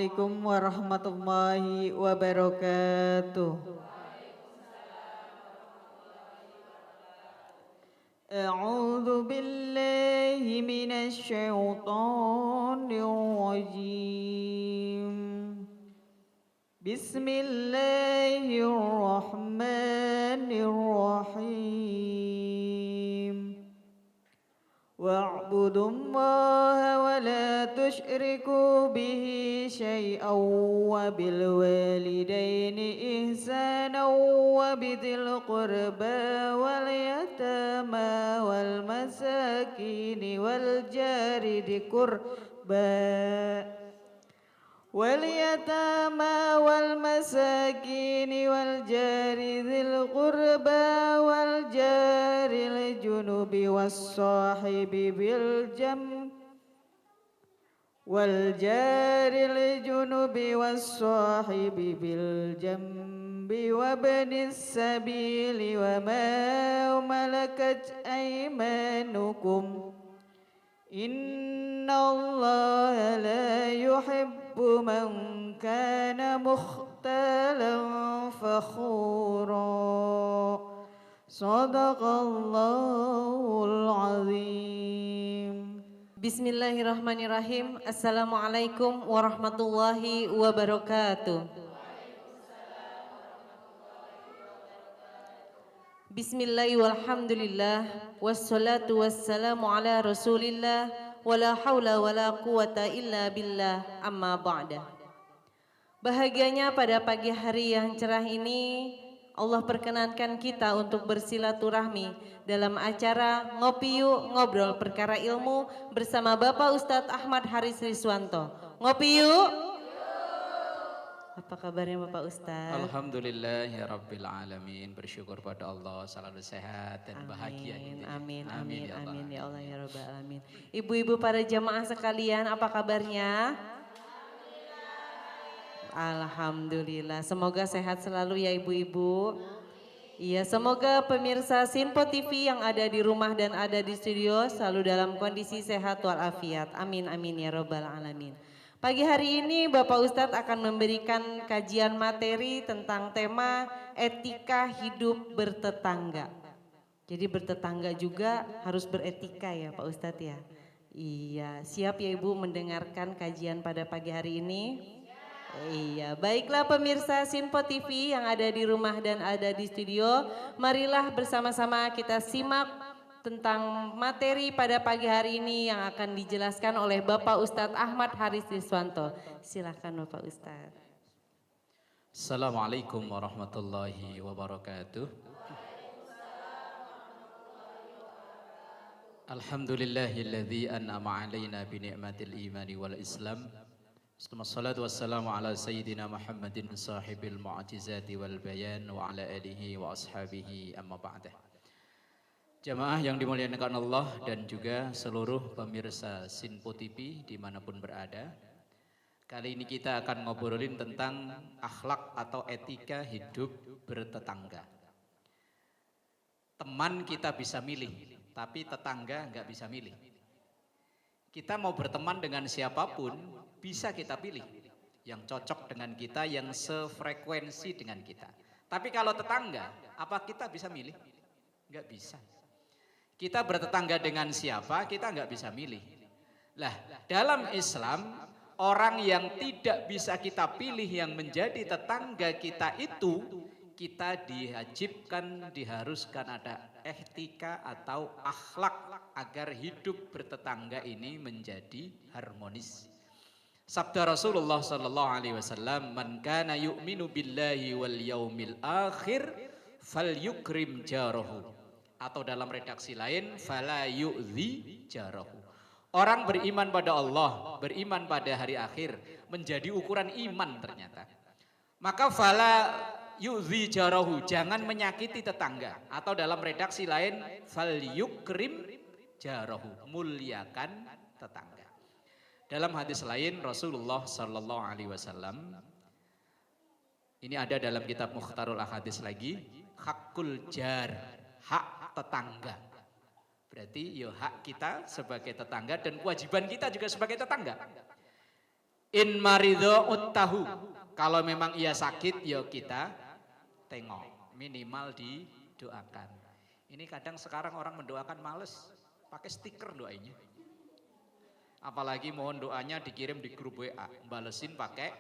Assalamualaikum warahmatullahi wabarakatuh. أعوذ بالله من الشيطان الرجيم. بسم الله الرحمن الرحيم. واعبدوا الله ولا تشركوا به شيئا وبالوالدين إحسانا وبذي القربى واليتامى والمساكين والجار ذي القربى والمساكين والجار ذي القربى والجار الجنب والصاحب بالجنب وابن السبيل وما ملكت أيمانكم إن الله لا يحب من كان مختالا فخورا صدق الله العظيم. Bismillahirrahmanirrahim. Assalamualaikum warahmatullahi wabarakatuh. Bismillah walhamdulillah wassalatu wassalamu ala rasulillah wala hawla wala quwata illa billah amma ba'da. Bahagianya pada pagi hari yang cerah ini Allah perkenankan kita untuk bersilaturahmi dalam acara Ngopi Yuk Ngobrol Perkara Ilmu bersama Bapak Ustadz Ahmad Haris Riswanto. Ngopi yuk. Apa kabarnya Bapak Ustadz? Alhamdulillahirrabbilalamin. Bersyukur pada Allah selalu sehat dan bahagia. Amin, amin, amin ya Allah ya Rabbal Alamin. Ibu-ibu para jamaah sekalian, apa kabarnya? Alhamdulillah, semoga sehat selalu ya ibu-ibu. Iya, semoga pemirsa Sinpo TV yang ada di rumah dan ada di studio selalu dalam kondisi sehat walafiat. Amin, amin ya Rabbal Alamin. Pagi hari ini Bapak Ustadz akan memberikan kajian materi tentang tema etika hidup bertetangga. Jadi bertetangga juga harus beretika ya Pak Ustadz ya. Iya, siap ya Ibu mendengarkan kajian pada pagi hari ini? Iya, baiklah pemirsa Sinpo TV yang ada di rumah dan ada di studio, marilah bersama-sama kita simak tentang materi pada pagi hari ini yang akan dijelaskan oleh Bapak Ustadz Ahmad Haris Riswanto. Silakan Bapak Ustadz. Assalamualaikum warahmatullahi wabarakatuh. Alhamdulillahilladzi an'ama alaina bi ni'matil imani wal islam. Wassalatu wassalamu ala sayyidina Muhammadin sahibil mu'jizati wal bayan wa ala alihi wa ashabihi amma ba'dah. Jamaah yang dimuliakan Allah dan juga seluruh pemirsa Sinpo TV dimanapun berada. Kali ini kita akan ngobrolin tentang akhlak atau etika hidup bertetangga. Teman kita bisa milih, tapi tetangga nggak bisa milih. Kita mau berteman dengan siapapun, bisa kita pilih yang cocok dengan kita, yang sefrekuensi dengan kita. Tapi kalau tetangga, apa kita bisa milih? Enggak bisa. Kita bertetangga dengan siapa, kita enggak bisa milih. Lah, dalam Islam, orang yang tidak bisa kita pilih yang menjadi tetangga kita itu, kita diharuskan ada etika atau akhlak agar hidup bertetangga ini menjadi harmonis. Sabda Rasulullah sallallahu alaihi wasallam, "Man kana yu'minu billahi wal yaumil akhir falyukrim jarahu." Atau dalam redaksi lain, "Fala yu'dhi jarahu." Orang beriman pada Allah, beriman pada hari akhir menjadi ukuran iman ternyata. Maka fala yu'dhi jarahu, jangan menyakiti tetangga. Atau dalam redaksi lain, falyukrim jarahu, muliakan tetangga. Dalam hadis lain Rasulullah sallallahu alaihi wasallam, ini ada dalam kitab Mukhtarul Ahadits lagi, hakul jar, hak tetangga. Berarti ya hak kita sebagai tetangga dan kewajiban kita juga sebagai tetangga. In maridho uttahu. Kalau memang ia sakit, ya kita tengok. Minimal didoakan. Ini kadang sekarang orang mendoakan males. Pakai stiker doanya. Apalagi mohon doanya dikirim di grup WA. Balesin pakai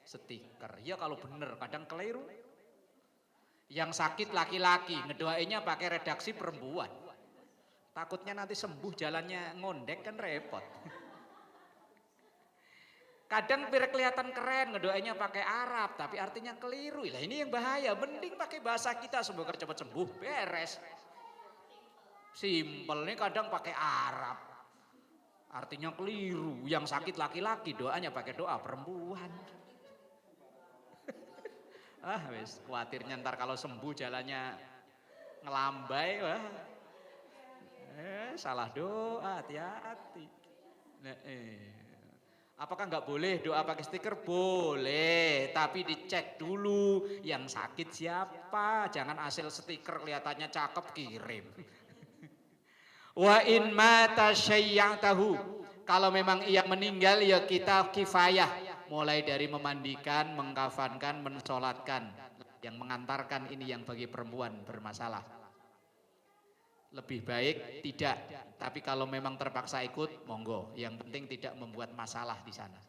stiker. Ya kalau bener, kadang keliru. Yang sakit laki-laki, ngedoainya pakai redaksi perempuan. Takutnya nanti sembuh jalannya ngondek kan repot. Kadang biar kelihatan keren ngedoainya pakai Arab tapi artinya keliru. Lah ini yang bahaya, mending pakai bahasa kita semoga cepat sembuh, beres. Simpel nih kadang pakai Arab. Artinya keliru, yang sakit laki-laki doanya pakai doa perempuan. Wes khawatirnya ntar kalau sembuh jalannya ngelambai, wah. Salah doa, hati-hati. Apakah nggak boleh doa pakai stiker? Boleh, tapi dicek dulu yang sakit siapa. Jangan hasil stiker kelihatannya cakep kirim. Wa in mata syayyatahu. Kalau memang ia meninggal ya kita kifayah. Mulai dari memandikan, mengkafankan, mensolatkan. Yang mengantarkan ini yang bagi perempuan bermasalah. Lebih baik tidak, tapi kalau memang terpaksa ikut, monggo. Yang penting tidak membuat masalah di sana.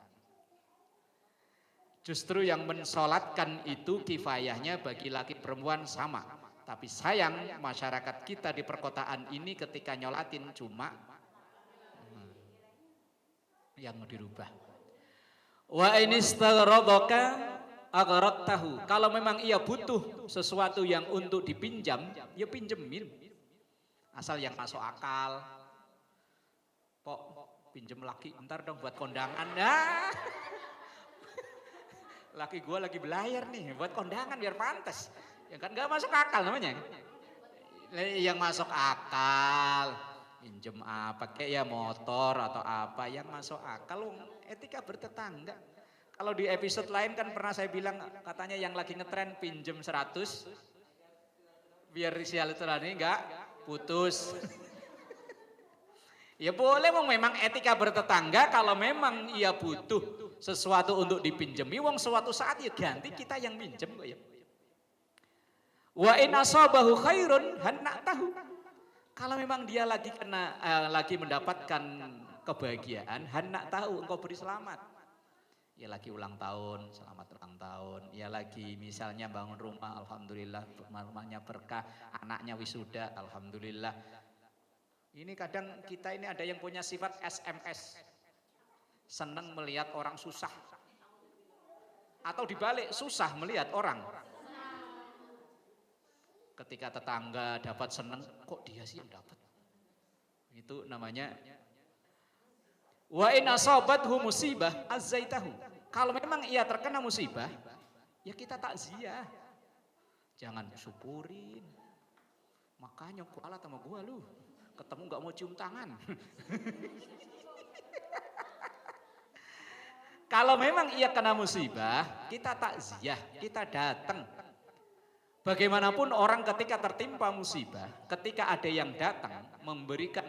Justru yang mensolatkan itu kifayahnya bagi laki perempuan sama. Tapi sayang masyarakat kita di perkotaan ini ketika nyolatin cuma yang mau dirubah. Wa inistaghradaka aghradtahu. Kalau memang ia butuh sesuatu yang untuk dipinjam, ya pinjemin. Asal yang masuk akal. Pok, pinjem laki ntar dong buat kondangan. Nah. Laki gue lagi belayar nih buat kondangan biar pantas. Ya kan gak masuk akal namanya. Yang masuk akal. Pinjem apa kayak ya motor atau apa yang masuk akal. Etika bertetangga. Kalau di episode lain kan pernah saya bilang katanya yang lagi ngetren pinjem 100. Biar silaturahmi enggak putus. Ya boleh memang etika bertetangga kalau memang ia butuh sesuatu untuk dipinjemi, wong suatu saat ya ganti kita yang minjem kok ya. Wa in asabahu khairun hannatahu. Kalau memang dia lagi lagi mendapatkan kebahagiaan, hannatahu engkau beri selamat. Ya lagi ulang tahun, selamat ulang tahun. Ya lagi misalnya bangun rumah, alhamdulillah rumahnya berkah, anaknya wisuda, alhamdulillah. Ini kadang kita ini ada yang punya sifat SMS. Senang melihat orang susah. Atau dibalik, susah melihat orang. Ketika tetangga dapat senang, kok dia sih yang dapat? Itu namanya wa in asabathu musibah azzaitahu. Kalau memang ia terkena musibah, ya kita takziah. Jangan syukurin. Makanya kualat sama gua lu. Ketemu gak mau cium tangan. Kalau memang ia kena musibah, kita takziah, kita datang. Bagaimanapun orang ketika tertimpa musibah, ketika ada yang datang memberikan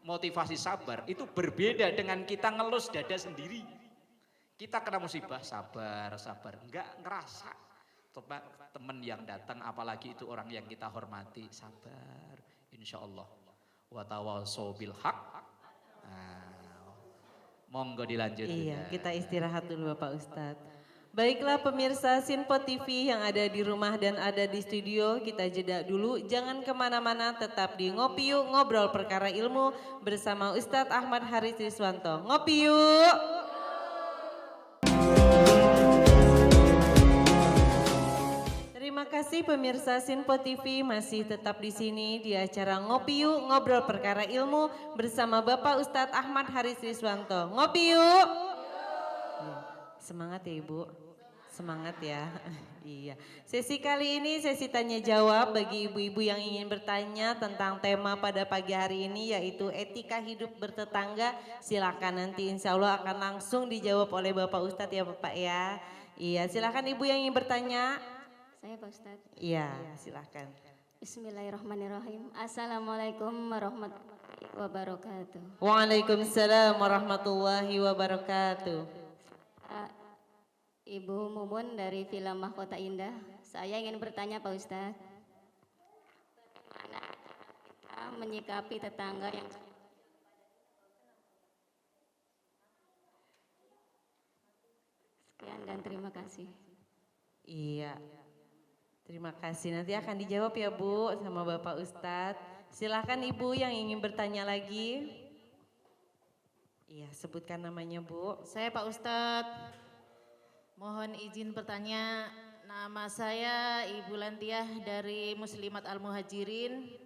motivasi sabar, itu berbeda dengan kita ngelus dada sendiri. Kita kena musibah, sabar, sabar. Enggak ngerasa. Teman yang datang, apalagi itu orang yang kita hormati, sabar. Insya Allah. Wa tawassaw bil haq. Monggo dilanjut. Iya, kita istirahat dulu Bapak Ustadz. Baiklah pemirsa Sinpo TV yang ada di rumah dan ada di studio, kita jeda dulu. Jangan kemana-mana, tetap di Ngopi Yuk Ngobrol Perkara Ilmu bersama Ustadz Ahmad Haris Riswanto. Ngopi yuk! Terima kasih pemirsa Sinpo TV masih tetap di sini di acara Ngopi Yuk Ngobrol Perkara Ilmu bersama Bapak Ustadz Ahmad Haris Riswanto. Ngopi yuk! Semangat ya Ibu. Semangat ya. Iya. Sesi kali ini sesi tanya jawab bagi ibu-ibu yang ingin bertanya tentang tema pada pagi hari ini yaitu etika hidup bertetangga. Silakan nanti insya Allah akan langsung dijawab oleh Bapak Ustadz ya Bapak ya. Iya silakan ibu yang ingin bertanya. Saya Pak Ustadz. Iya silakan. Bismillahirrahmanirrahim. Assalamualaikum warahmatullahi wabarakatuh. Waalaikumsalam warahmatullahi wabarakatuh. Ibu Mumun dari Film Mahkota Indah. Saya ingin bertanya Pak Ustadz, bagaimana kita menyikapi tetangga yang sekian dan terima kasih. Iya. Terima kasih. Nanti akan dijawab ya Bu sama Bapak Ustadz. Silakan Ibu yang ingin bertanya lagi. Iya, sebutkan namanya Bu. Saya Pak Ustadz, mohon izin bertanya. Nama saya Ibu Lantiah dari Muslimat Al-Muhajirin.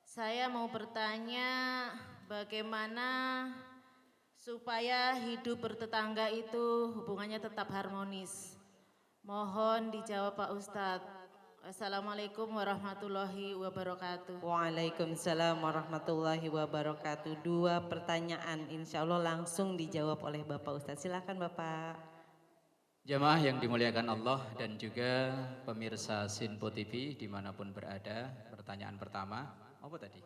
Saya mau bertanya bagaimana supaya hidup bertetangga itu hubungannya tetap harmonis. Mohon dijawab Pak Ustadz. Assalamualaikum warahmatullahi wabarakatuh. Waalaikumsalam warahmatullahi wabarakatuh. 2 pertanyaan insya Allah langsung dijawab oleh Bapak Ustadz. Silakan Bapak. Jamaah yang dimuliakan Allah dan juga pemirsa Sinpo TV dimanapun berada. Pertanyaan pertama, apa tadi?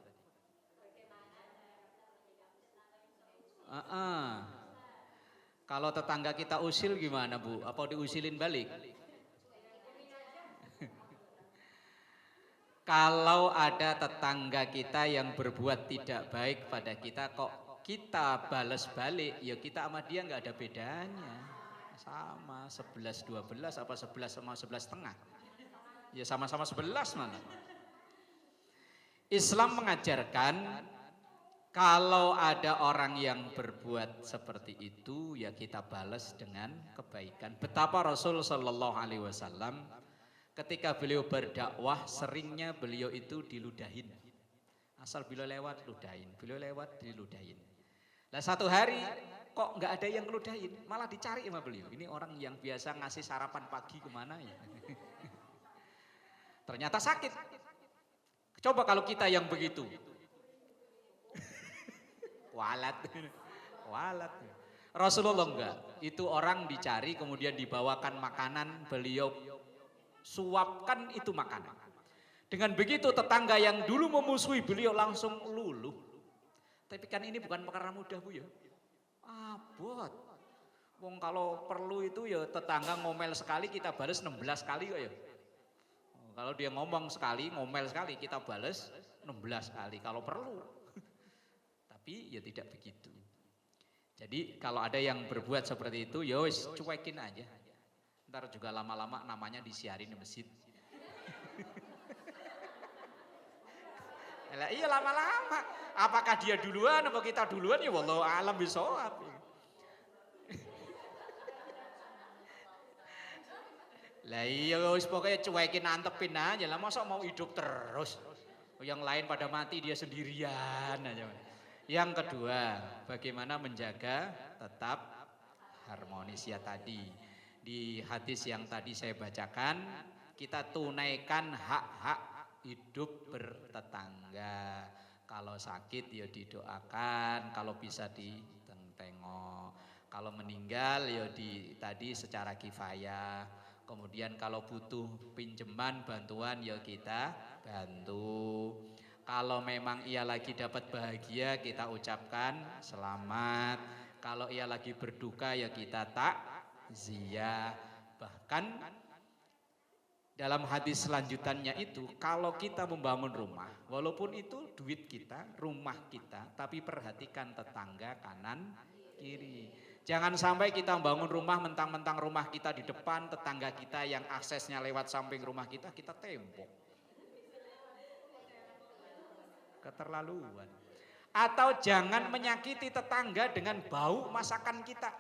Kalau tetangga kita usil gimana Bu? Apa diusilin balik? Kalau ada tetangga kita yang berbuat tidak baik pada kita, kok kita balas balik, ya kita sama dia nggak ada bedanya. Sama 11 12 apa 11 sama 11 setengah. Ya sama-sama 11 mana. Islam mengajarkan kalau ada orang yang berbuat seperti itu ya kita balas dengan kebaikan. Betapa Rasul sallallahu alaihi wasallam ketika beliau berdakwah seringnya beliau itu diludahin. Asal beliau lewat ludahin, beliau lewat diludahin. Nah satu hari kok nggak ada yang ngeludahin, malah dicari sama beliau. Ini orang yang biasa ngasih sarapan pagi kemana ya? Ternyata sakit. Coba kalau kita yang begitu. Walat. Rasulullah enggak. Itu orang dicari kemudian dibawakan makanan, beliau suapkan itu makanan. Dengan begitu tetangga yang dulu memusuhi beliau langsung luluh. Tapi kan ini bukan perkara mudah Bu ya. Abot. Wong kalau perlu itu ya tetangga ngomel sekali kita balas 16 kali kok ya. Kalau dia ngomong sekali, ngomel sekali kita balas 16 kali kalau perlu. Tapi ya tidak begitu. Jadi kalau ada yang berbuat seperti itu ya wis cuekin aja. Ntar juga lama-lama namanya disiarin di masjid. Iya lama-lama. Apakah dia duluan atau kita duluan ya wallahu a'lam bishawab. Lah iya wis pokoknya cuekin antepin aja lah masa mau hidup terus. Yang lain pada mati dia sendirian aja. Yang kedua, bagaimana menjaga tetap harmonis ya tadi. Di hadis yang tadi saya bacakan, kita tunaikan hak-hak hidup bertetangga. Kalau sakit ya didoakan, kalau bisa ditengok. Kalau meninggal ya tadi secara kifayah. Kemudian kalau butuh pinjaman bantuan ya kita bantu. Kalau memang ia lagi dapat bahagia kita ucapkan selamat. Kalau ia lagi berduka ya kita takziah. Bahkan dalam hadis selanjutannya itu kalau kita membangun rumah, walaupun itu duit kita, rumah kita, tapi perhatikan tetangga kanan kiri. Jangan sampai kita membangun rumah mentang-mentang rumah kita di depan, tetangga kita yang aksesnya lewat samping rumah kita tembok. Keterlaluan. Atau jangan menyakiti tetangga dengan bau masakan kita.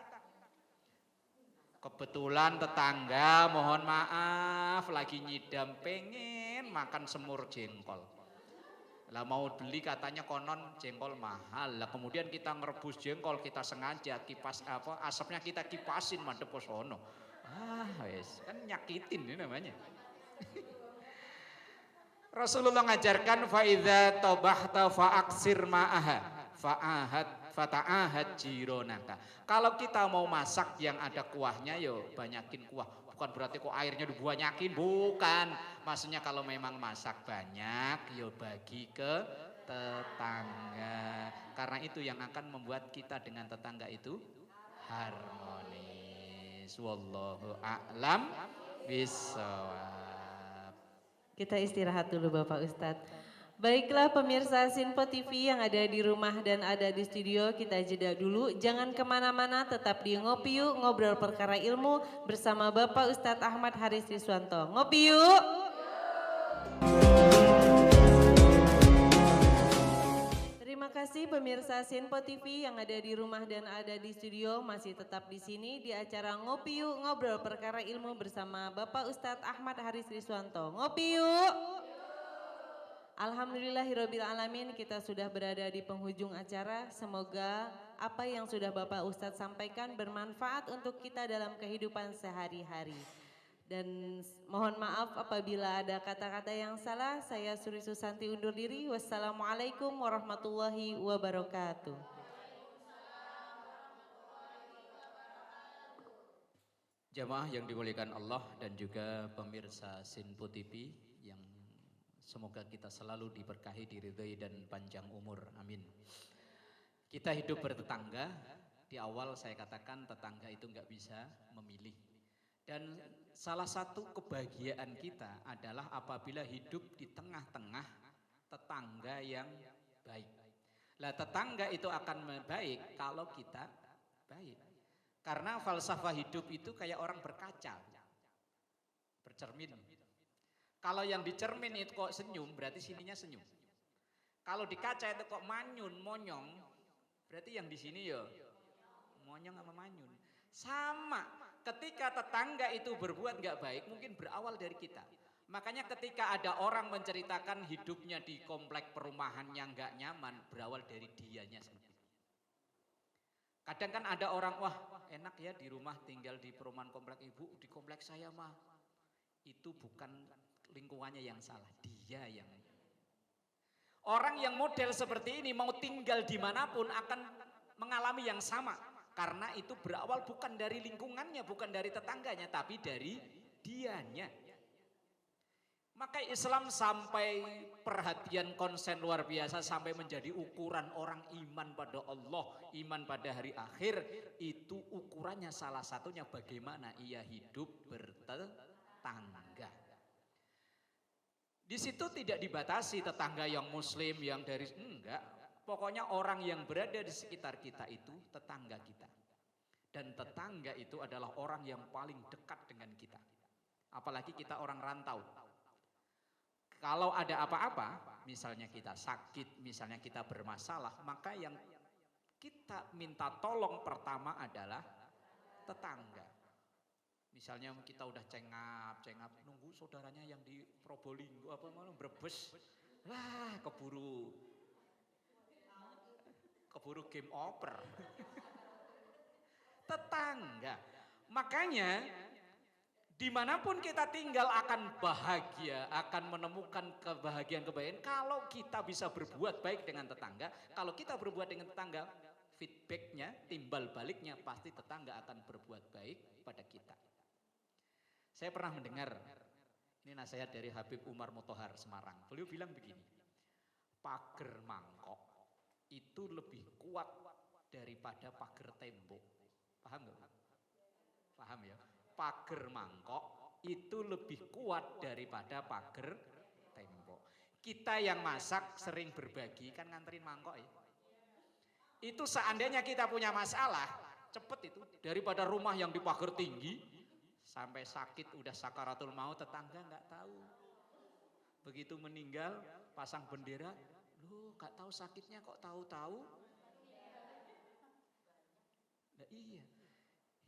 Kebetulan tetangga mohon maaf lagi nyidam pengen makan semur jengkol. Lah mau beli katanya konon jengkol mahal. Lah kemudian kita ngerebus jengkol kita sengaja kipas asapnya kita kipasin madhep sono. Wes kan nyakitin ini namanya. Rasulullah ngajarkan fa idza tabahta fa aksir ma'aha fata'ahad jironaka. Kalau kita mau masak yang ada kuahnya yo banyakin kuah. Bukan berarti kok airnya dibanyakin, bukan. Maksudnya kalau memang masak banyak yo bagi ke tetangga. Karena itu yang akan membuat kita dengan tetangga itu harmonis. manis. Wallahu a'lam bishawab. Kita istirahat dulu Bapak Ustadz. Baiklah pemirsa Sinpo TV yang ada di rumah dan ada di studio, kita jeda dulu. Jangan kemana-mana, tetap di Ngopi Yuk, ngobrol perkara ilmu bersama Bapak Ustadz Ahmad Haris Riswanto. Ngopi yuk! Terima kasih pemirsa Sinpo TV yang ada di rumah dan ada di studio, masih tetap di sini di acara Ngopi Yuk, ngobrol perkara ilmu bersama Bapak Ustadz Ahmad Haris Riswanto. Ngopi yuk! Alhamdulillahirabbil alamin, kita sudah berada di penghujung acara. Semoga apa yang sudah Bapak Ustadz sampaikan bermanfaat untuk kita dalam kehidupan sehari-hari. Dan mohon maaf apabila ada kata-kata yang salah. Saya Suri Susanti undur diri. Wassalamualaikum warahmatullahi wabarakatuh. Jamaah yang dimuliakan Allah dan juga pemirsa Sinpo TV yang semoga kita selalu diberkahi, diridhai dan panjang umur. Amin. Kita hidup bertetangga. Di awal saya katakan tetangga itu nggak bisa memilih. Dan salah satu kebahagiaan kita adalah apabila hidup di tengah-tengah tetangga yang baik. Lah tetangga itu akan baik kalau kita baik. Karena falsafah hidup itu kayak orang berkaca, bercermin. Kalau yang dicermin itu kok senyum, berarti sininya senyum. Kalau di kaca itu kok manyun, monyong, berarti yang di sini ya monyong sama manyun. Sama, ketika tetangga itu berbuat nggak baik, mungkin berawal dari kita. Makanya ketika ada orang menceritakan hidupnya di komplek perumahan yang nggak nyaman, berawal dari dianya sendiri. Kadang kan ada orang, wah enak ya di rumah tinggal di perumahan komplek ibu, di komplek saya mah. Itu bukan lingkungannya yang salah, dia yang. Orang yang model seperti ini mau tinggal dimanapun akan mengalami yang sama. Karena itu berawal bukan dari lingkungannya, bukan dari tetangganya, tapi dari dianya. Maka Islam sampai perhatian konsen luar biasa, sampai menjadi ukuran orang iman pada Allah, iman pada hari akhir. Itu ukurannya salah satunya bagaimana ia hidup bertetangga. Di situ tidak dibatasi tetangga yang muslim, yang dari enggak. Pokoknya orang yang berada di sekitar kita itu tetangga kita. Dan tetangga itu adalah orang yang paling dekat dengan kita. Apalagi kita orang rantau. Kalau ada apa-apa, misalnya kita sakit, misalnya kita bermasalah, maka yang kita minta tolong pertama adalah tetangga. Misalnya kita udah cengap, nunggu saudaranya yang di Probolinggo apa mana Brebes, lah keburu game over. Tetangga. Makanya dimanapun kita tinggal akan bahagia, akan menemukan kebahagiaan kalau kita bisa berbuat baik dengan tetangga. Kalau kita berbuat dengan tetangga, feedbacknya, timbal baliknya pasti tetangga akan berbuat baik pada kita. Saya pernah mendengar, ini nasihat dari Habib Umar Motohar Semarang. Beliau bilang begini, pagar mangkok itu lebih kuat daripada pagar tembok. Paham nggak? Paham ya? Pagar mangkok itu lebih kuat daripada pagar tembok. Kita yang masak sering berbagi, kan nganterin mangkok ya. Itu seandainya kita punya masalah, cepet itu. Daripada rumah yang di pagar tinggi, sampai sakit udah sakaratul maut, tetangga nggak tahu. Begitu meninggal pasang bendera, lu nggak tahu sakitnya kok tahu-tahu. Nah iya,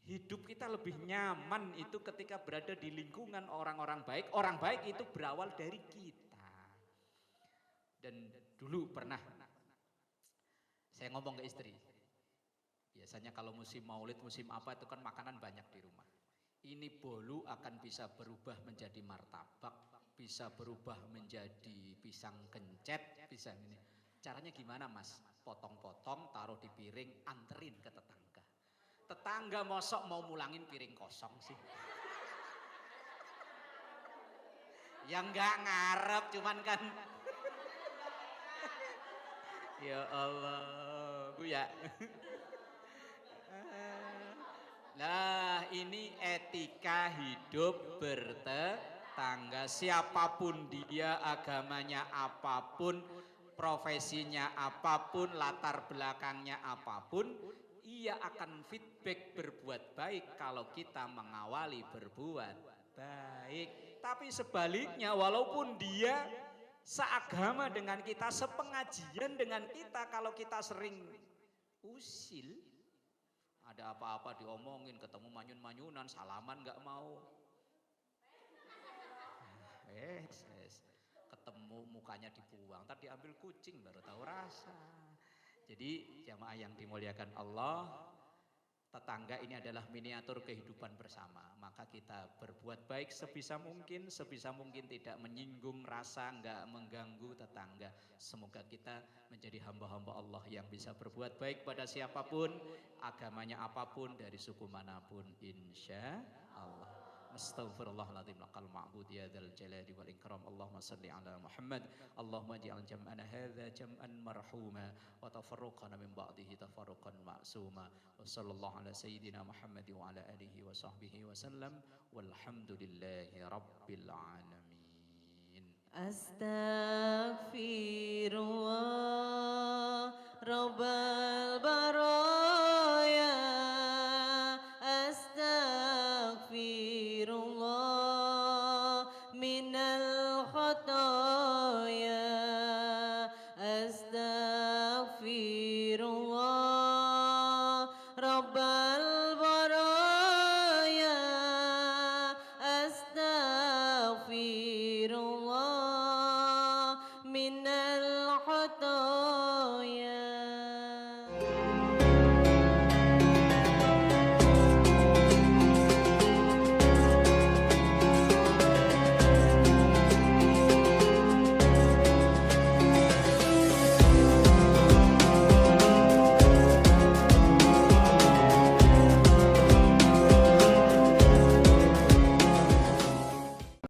hidup kita lebih nyaman itu ketika berada di lingkungan orang-orang baik. Orang baik itu berawal dari kita. Dan dulu pernah saya ngomong ke istri, biasanya kalau musim maulid, musim apa itu kan makanan banyak di rumah. Ini bolu akan bisa berubah menjadi martabak, bisa berubah menjadi pisang kencet, bisa ini. Caranya gimana mas? Potong-potong, taruh di piring, anterin ke tetangga. Tetangga mosok mau mulangin piring kosong sih. Yang nggak ngarep cuman kan. Ya Allah, Bu ya. Nah, ini etika hidup bertetangga. Siapapun dia, agamanya apapun, profesinya apapun, latar belakangnya apapun, ia akan feedback berbuat baik kalau kita mengawali berbuat baik. Tapi sebaliknya, walaupun dia seagama dengan kita, sepengajian dengan kita, kalau kita sering usil, ada apa-apa diomongin, ketemu manyun-manyunan, salaman nggak mau. Ketemu mukanya dibuang, ntar diambil kucing baru tahu rasa. Jadi jamaah yang dimuliakan Allah, tetangga ini adalah miniatur kehidupan bersama. Maka kita berbuat baik sebisa mungkin tidak menyinggung rasa, enggak mengganggu tetangga. Semoga kita menjadi hamba-hamba Allah yang bisa berbuat baik pada siapapun, agamanya apapun, dari suku manapun, insya Allah. Astaghfirullahaladzim laqal ma'bud ya dzal jalali wal ikram. Allahumma salli ala Muhammad. Allahumma ij'al jam'ana hadza jam'an marhuma wa tafarruqana min ba'dihi tafarruqan ma'suma. Wa sallallahu ala sayyidina Muhammad wa ala alihi wa sahbihi wa sallam. Walhamdulillahi rabbil alamin. Astaghfirullah Rabbal baraya. Astaghfirullah minal khotoya. Astaghfirullah